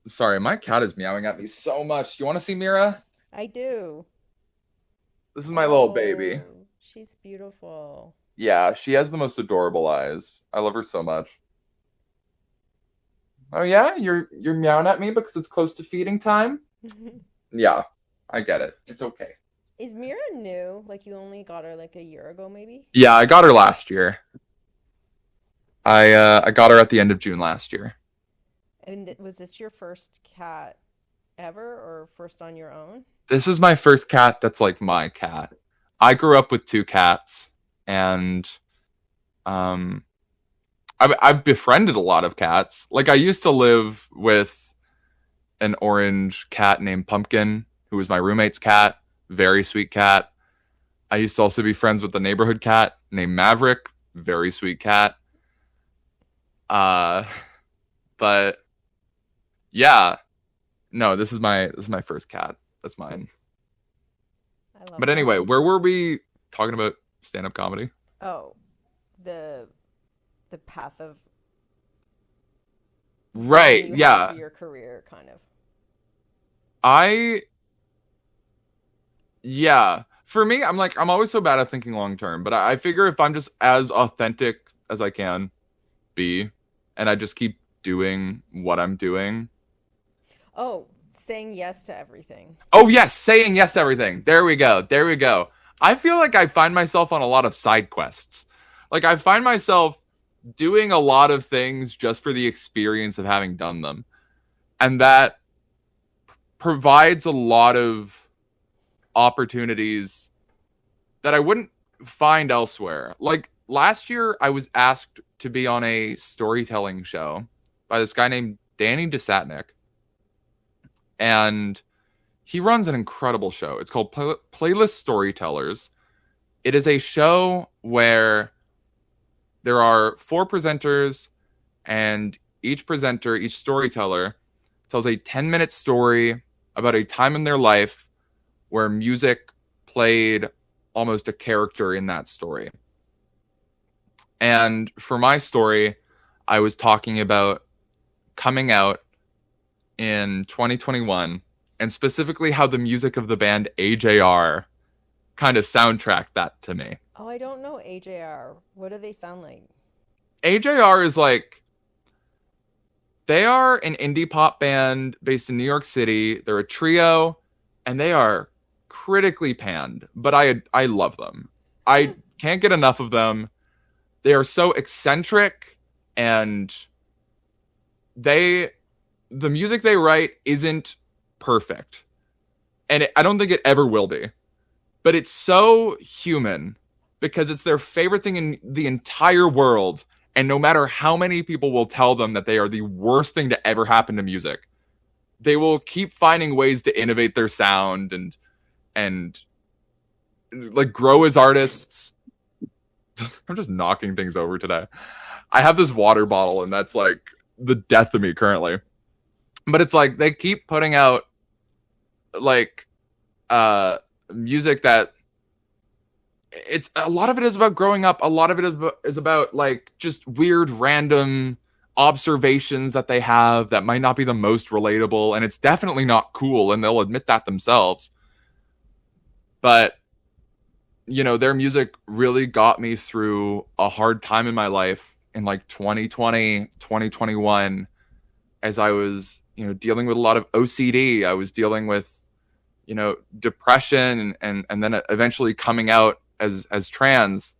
sorry, my cat is meowing at me so much. You want to see Mira? I do. This is my little baby. Oh, she's beautiful. Yeah, she has the most adorable eyes. I love her so much. Oh yeah, you're meowing at me because it's close to feeding time? Yeah, I get it. It's okay. Is Mira new? Like you only got her like a year ago, maybe? Yeah, I got her last year. I got her at the end of June last year. And was this your first cat ever or first on your own? This is my first cat that's like my cat. I grew up with two cats, and um, I've befriended a lot of cats. Like I used to live with an orange cat named Pumpkin, who was my roommate's cat. Very sweet cat. I used to also be friends with the neighborhood cat named Maverick. Very sweet cat. Uh, but yeah, no, this is my first cat. That's mine. I love But that. anyway, where were we talking about stand up comedy? Oh, the the path of vision Right. you have for Yeah. your career, kind of. I yeah. For me, I'm always so bad at thinking long term, but I figure if I'm just as authentic as I can be and I just keep doing what I'm doing. Oh, saying yes to everything. Oh yes, saying yes to everything. There we go. There we go. I feel like I find myself on a lot of side quests. Like I find myself doing a lot of things just for the experience of having done them. And that provides a lot of opportunities that I wouldn't find elsewhere. Like last year, I was asked to be on a storytelling show by this guy named Danny DeSatnik, and he runs an incredible show. It's called Playlist Storytellers. It is a show where there are four presenters, and each storyteller, tells a 10-minute story about a time in their life where music played almost a character in that story. And for my story, I was talking about coming out in 2021 and specifically how the music of the band AJR kind of soundtracked that to me. Oh, I don't know AJR. What do they sound like? AJR is like they are an indie pop band based in New York City. They're a trio and they are critically panned, but I love them. I can't get enough of them. They are so eccentric and they the music they write isn't perfect, and I don't think it ever will be. But it's so human because it's their favorite thing in the entire world, and no matter how many people will tell them that they are the worst thing to ever happen to music, they will keep finding ways to innovate their sound and like grow as artists. I'm just knocking things over today. I have this water bottle, and that's like the death of me currently. But it's like they keep putting out like music that it's a lot of it is about growing up. A lot of it is about like just weird random observations that they have that might not be the most relatable, and it's definitely not cool, and they'll admit that themselves. But you know, their music really got me through a hard time in my life in like 2020, 2021, as I was, you know, dealing with a lot of OCD. I was dealing with, you know, depression and then eventually coming out as trans.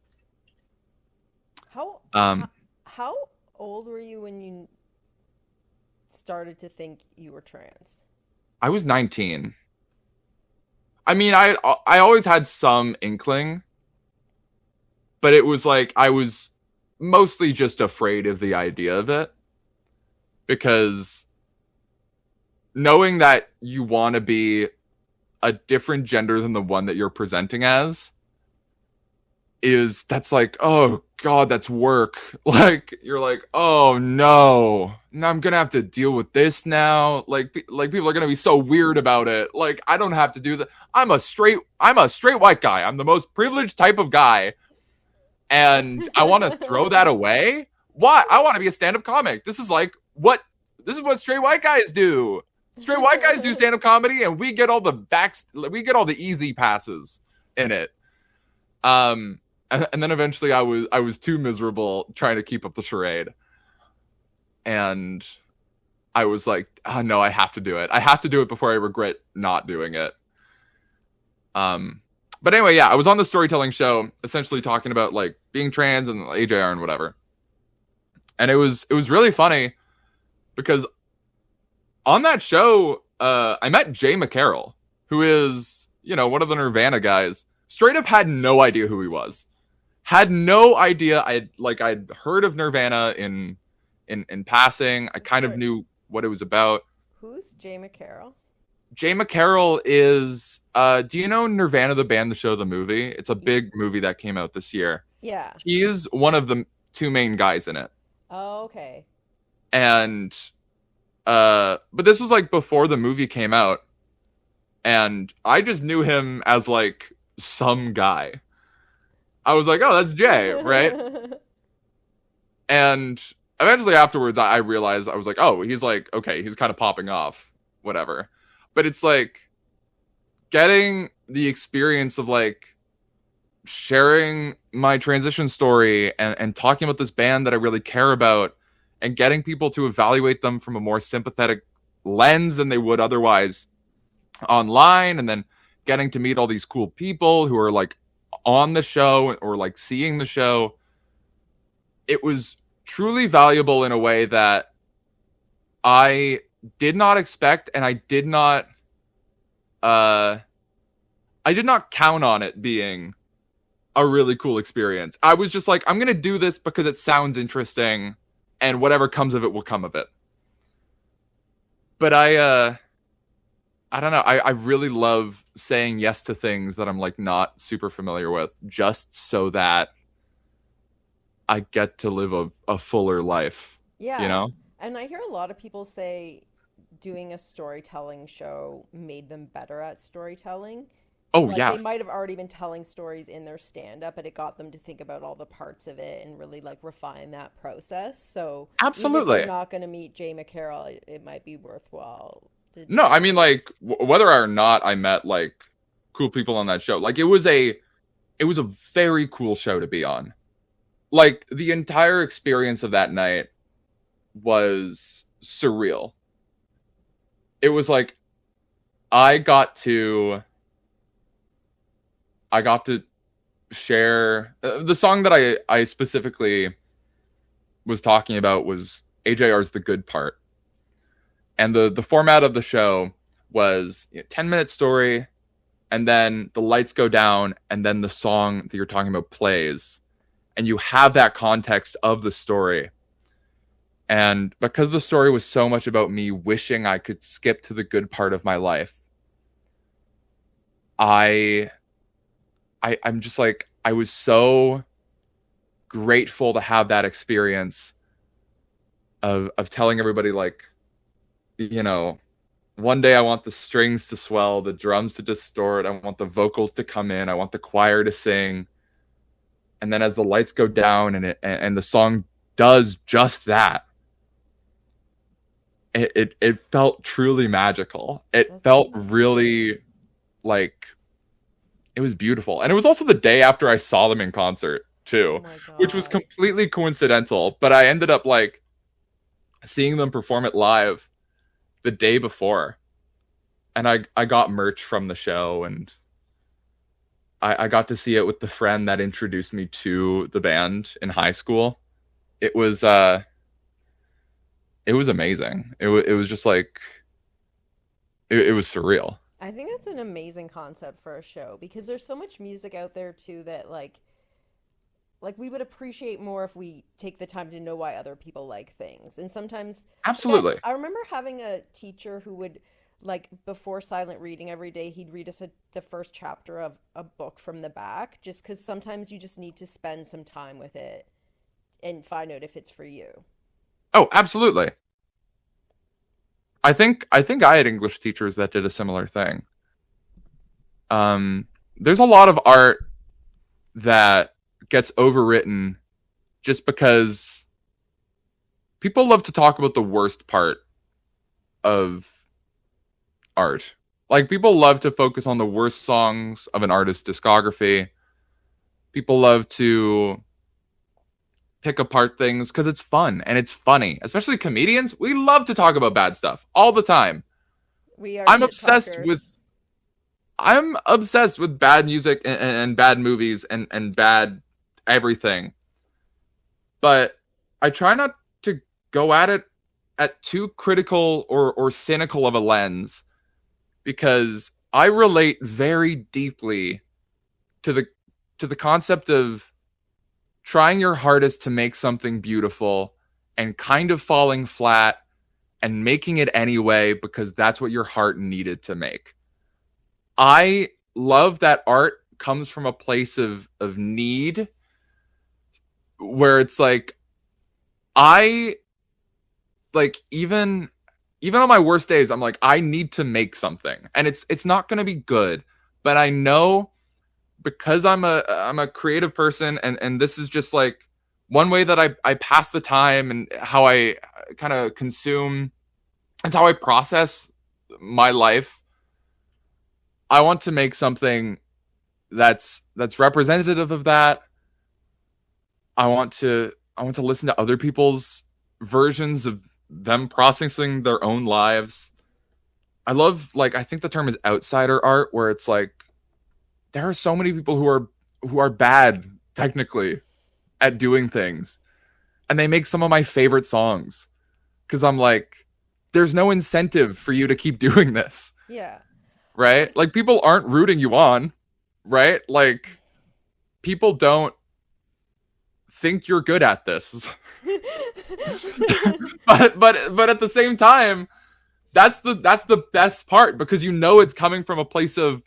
How how old were you when you started to think you were trans? I was 19. I mean, I always had some inkling, but it was like I was mostly just afraid of the idea of it, because knowing that you want to be a different gender than the one that you're presenting as that's like, oh god, that's work. Like you're like, oh no, now I'm gonna have to deal with this now. Like people are gonna be so weird about it. Like I don't have to do that. I'm a straight white guy. I'm the most privileged type of guy, and I want to throw that away. Why? I want to be a stand-up comic. This is what straight white guys do. Straight white guys do stand-up comedy, and we get all the easy passes in it. And then eventually I was too miserable trying to keep up the charade, and I was like, oh, no, I have to do it. I have to do it before I regret not doing it. But anyway, yeah, I was on the storytelling show, essentially talking about like being trans and AJR and whatever, and it was really funny because on that show, I met Jay McCarroll, who is, you know, one of the Nirvana guys. Straight up had no idea who he was. Had no idea. I'd heard of Nirvana in passing. I kind of Sorry, knew what it was about. who's Jay McCarroll? Jay McCarroll is do you know Nirvana the band, the show, the movie? It's a Y- big movie that came out this year. Yeah. He is one of the two main guys in it. Oh, okay. And but this was like before the movie came out, and I just knew him as like some guy. I was like, oh, that's Jay, right? And eventually afterwards, I realized, I was like, oh, he's like, okay, he's kind of popping off, whatever. But it's like getting the experience of like sharing my transition story and talking about this band that I really care about, and getting people to evaluate them from a more sympathetic lens than they would otherwise online, and then getting to meet all these cool people who are like on the show or like seeing the show. It was truly valuable in a way that I did not expect, and I did not count on it being a really cool experience. I was just like, I'm going to do this because it sounds interesting, and whatever comes of it will come of it. But I don't know. I really love saying yes to things that I'm like not super familiar with, just so that I get to live a fuller life, you Yeah. know? And I hear a lot of people say doing a storytelling show made them better at storytelling. Oh Like yeah, they might have already been telling stories in their stand up, but it got them to think about all the parts of it and really like refine that process. So even if you're absolutely. not going to meet Jay McCarroll, it might be worthwhile to No, I do mean it. like whether or not I met like cool people on that show, like it was a very cool show to be on. Like the entire experience of that night was surreal. It was like I got to I got to share the song that I specifically was talking about was AJR's The Good Part. And the format of the show was 10-minute story, and then the lights go down, and then the song that you're talking about plays. And you have that context of the story. And because the story was so much about me wishing I could skip to the good part of my life, I I'm just like I was so grateful to have that experience of telling everybody like, you know, one day I want the strings to swell, the drums to distort, I want the vocals to come in, I want the choir to sing. And then as the lights go down and the song does just that, it felt truly magical. It That's felt amazing. really like it was beautiful. And it was also the day after I saw them in concert Oh too, my which was God. completely coincidental, but I ended up like seeing them perform it live the day before. And I got merch from the show, and I got to see it with the friend that introduced me to the band in high school. It was it was amazing. It was just like it was surreal. I think that's an amazing concept for a show because there's so much music out there too that like we would appreciate more if we take the time to know why other people like things. And sometimes like Absolutely. I remember having a teacher who would like before silent reading every day, he'd read us the first chapter of a book from the back just cuz sometimes you just need to spend some time with it and find out if it's for you. Oh, absolutely. I think I had English teachers that did a similar thing. There's a lot of art that gets overwritten just because people love to talk about the worst part of art. Like people love to focus on the worst songs of an artist's discography. People love to pick apart things because it's fun and it's funny. Especially comedians, we love to talk about bad stuff all the time. We are I'm shit obsessed talkers. with I'm obsessed with bad music and bad movies and bad everything. But I try not to go at it at too critical or cynical of a lens because I relate very deeply to the concept of trying your hardest to make something beautiful and kind of falling flat and making it anyway because that's what your heart needed to make. I love that art comes from a place of need where it's like I like even on my worst days I'm like I need to make something and it's not going to be good, but I know because I'm a creative person and this is just like one way that I pass the time and how I kind of consume, it's how I process my life. I want to make something that's representative of that. I want to listen to other people's versions of them processing their own lives. I love like I think the term is outsider art where it's like there are so many people who are bad technically at doing things and they make some of my favorite songs cuz I'm like there's no incentive for you to keep doing this, Yeah. right? Like people aren't rooting you on, right? Like people don't think you're good at this. But at the same time, that's the best part because you know it's coming from a place of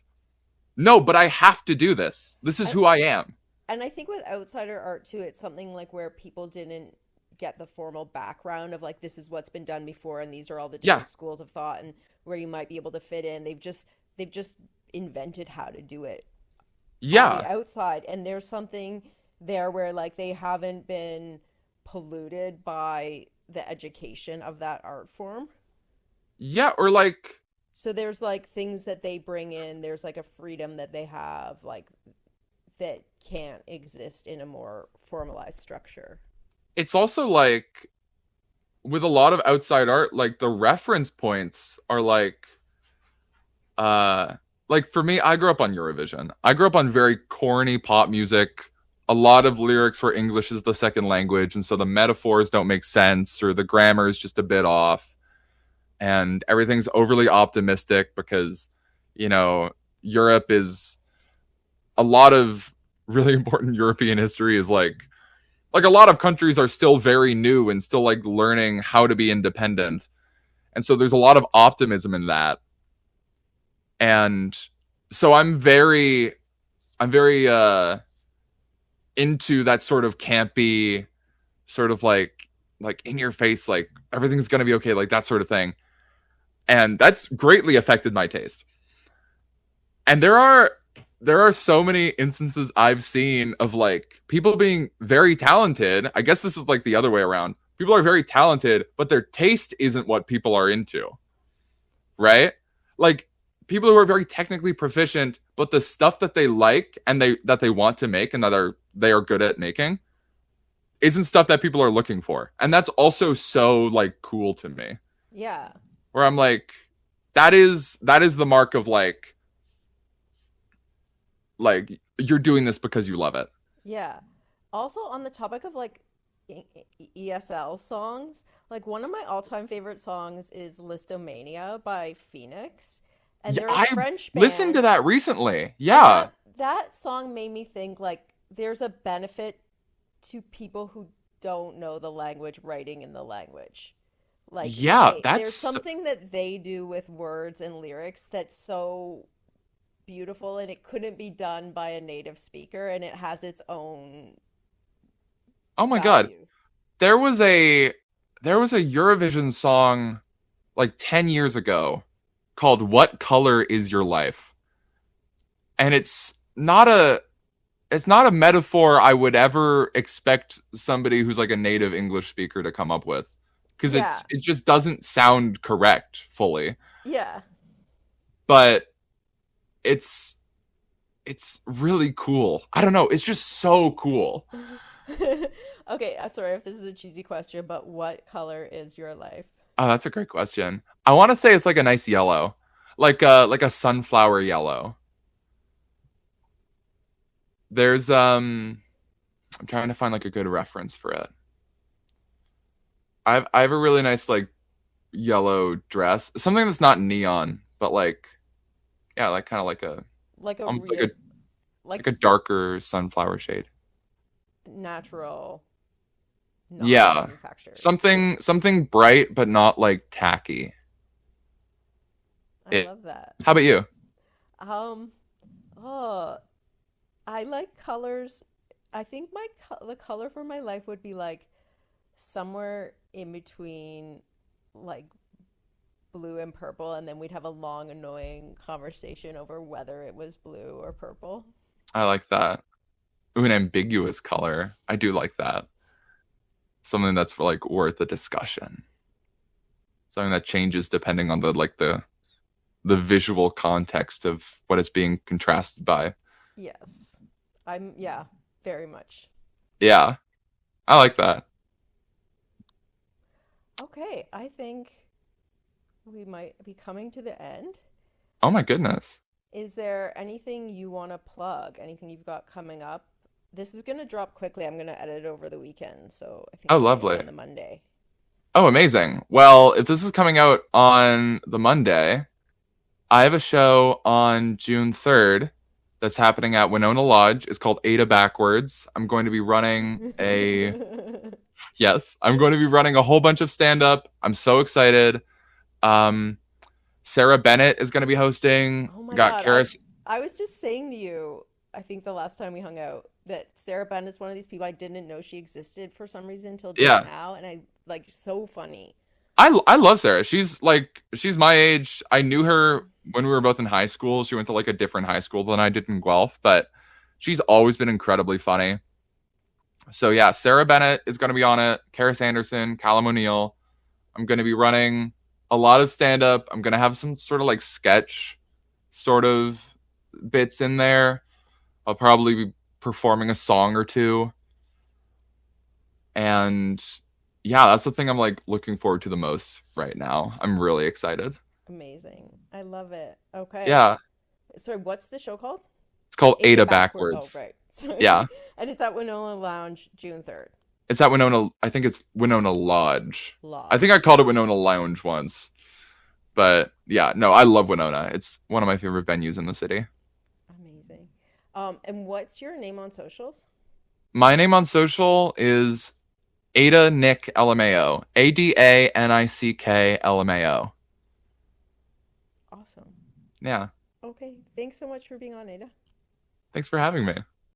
no, but I have to do this. This is And who I am. and I think with outsider art too, it's something like where people didn't get the formal background of like this is what's been done before and these are all the Yeah. different schools of thought and where you might be able to fit in. They've just invented how to do it on the Yeah. outside and there's something there where like they haven't been polluted by the education of that art form. Yeah, or like So there's like things that they bring in, there's like a freedom that they have like that can't exist in a more formalized structure. it's also like with a lot of outside art, like the reference points are uh like for me, I grew up on Eurovision. I grew up on very corny pop music, a lot of lyrics where English is the second language, and so the metaphors don't make sense or the grammar is just a bit off, and everything's overly optimistic because, you know, Europe is a lot of really important European history is like a lot of countries are still very new and still like learning how to be independent. And so there's a lot of optimism in that. And so I'm very into that sort of campy, sort of like in your face, like everything's gonna be okay, like that sort of thing. And that's greatly affected my taste. And there are so many instances I've seen of like people being very talented. I guess this is like the other way around. People are very talented, but their taste isn't what people are into, right? Like people who are very technically proficient, but the stuff that they like and they want to make and that they are good at making isn't stuff that people are looking for. And that's also so like cool to me. Yeah. Where I'm like, that is the mark of like you're doing this because you love it. Yeah. Also, on the topic of like ESL songs, like one of my all-time favorite songs is Listomania by Phoenix. And Yeah, they're a I French listened to band. that recently. And Yeah. that song made me think like there's a benefit to people who don't know the language writing in the language. Like Yeah, there's that's something that they do with words and lyrics that's so beautiful, and it couldn't be done by a native speaker, and it has its own oh my god. value. There was a there was a Eurovision song like 10 years ago called What Color Is Your Life? And it's not a metaphor I would ever expect somebody who's like a native English speaker to come up with because Yeah. it just doesn't sound correct fully. Yeah. But it's it's really cool. I don't know, it's just so cool. Okay, sorry if this is a cheesy question, but what color is your life? Oh, that's a great question. I want to say it's like a nice yellow. Like a sunflower yellow. There's I'm trying to find like a good reference for it. I have a really nice like yellow dress. Something that's not neon, but like yeah, like kind of like a Like a almost real, like like a darker sunflower shade. natural, Yeah. non-manufactured. Something bright but not like tacky. I It. love that. How about you? Um, oh, I like colors. I think the color for my life would be like somewhere in between like blue and purple, and then we'd have a long, annoying conversation over whether it was blue or purple. I like that. Ooh, an ambiguous color. I do like that. Something that's like worth a discussion. Something that changes depending on the visual context of what it's being contrasted by. Yes. Yeah, very much. Yeah, I like that. Okay, I think we might be coming to the end. Oh my goodness. Is there anything you want to plug? Anything you've got coming up? This is going to drop quickly. I'm going to edit it over the weekend, so I think Oh, we're getting it lovely. on the Monday. Oh, amazing. Well, if this is coming out on the Monday, I have a show on June 3rd that's happening at Winona Lodge. It's called Ada Backwards. I'm going to be running a yes, I'm going to be running a whole bunch of stand up. I'm so excited. Um Sarah Bennett is going to be hosting. Oh my Got God, Karis. I was just saying to you, I think the last time we hung out, that Sarah Bend is one of these people I didn't know she existed for some reason until just Yeah. now, and I like so funny. I love Sarah. She's my age. I knew her when we were both in high school. She went to like a different high school than I did in Guelph, but she's always been incredibly funny. So yeah, Sarah Bennett is going to be on it. Karis Anderson, Callum O'Neill. I'm going to be running a lot of stand up. I'm going to have some sort of like sketch sort of bits in there. I'll probably be performing a song or two. And yeah, that's the thing I'm like looking forward to the most right now. I'm really excited. Amazing. I love it. Okay. Yeah, Sorry, what's the show called? it's called Ada Ada Backward. Oh, Backwards. right. So, Yeah. and it's at Winona Lounge, June 3rd. It's at Winona. I think it's Winona Lodge. I think I Lodge. called it Winona Lounge once. But yeah, no, I love Winona. It's one of my favorite venues in the city. Amazing. And what's your name on socials? My name on social is Ada Nick LMAO. ADA NICK LMAO. Awesome. Yeah. Okay. Thanks so much for being on, Ada. Thanks for having me.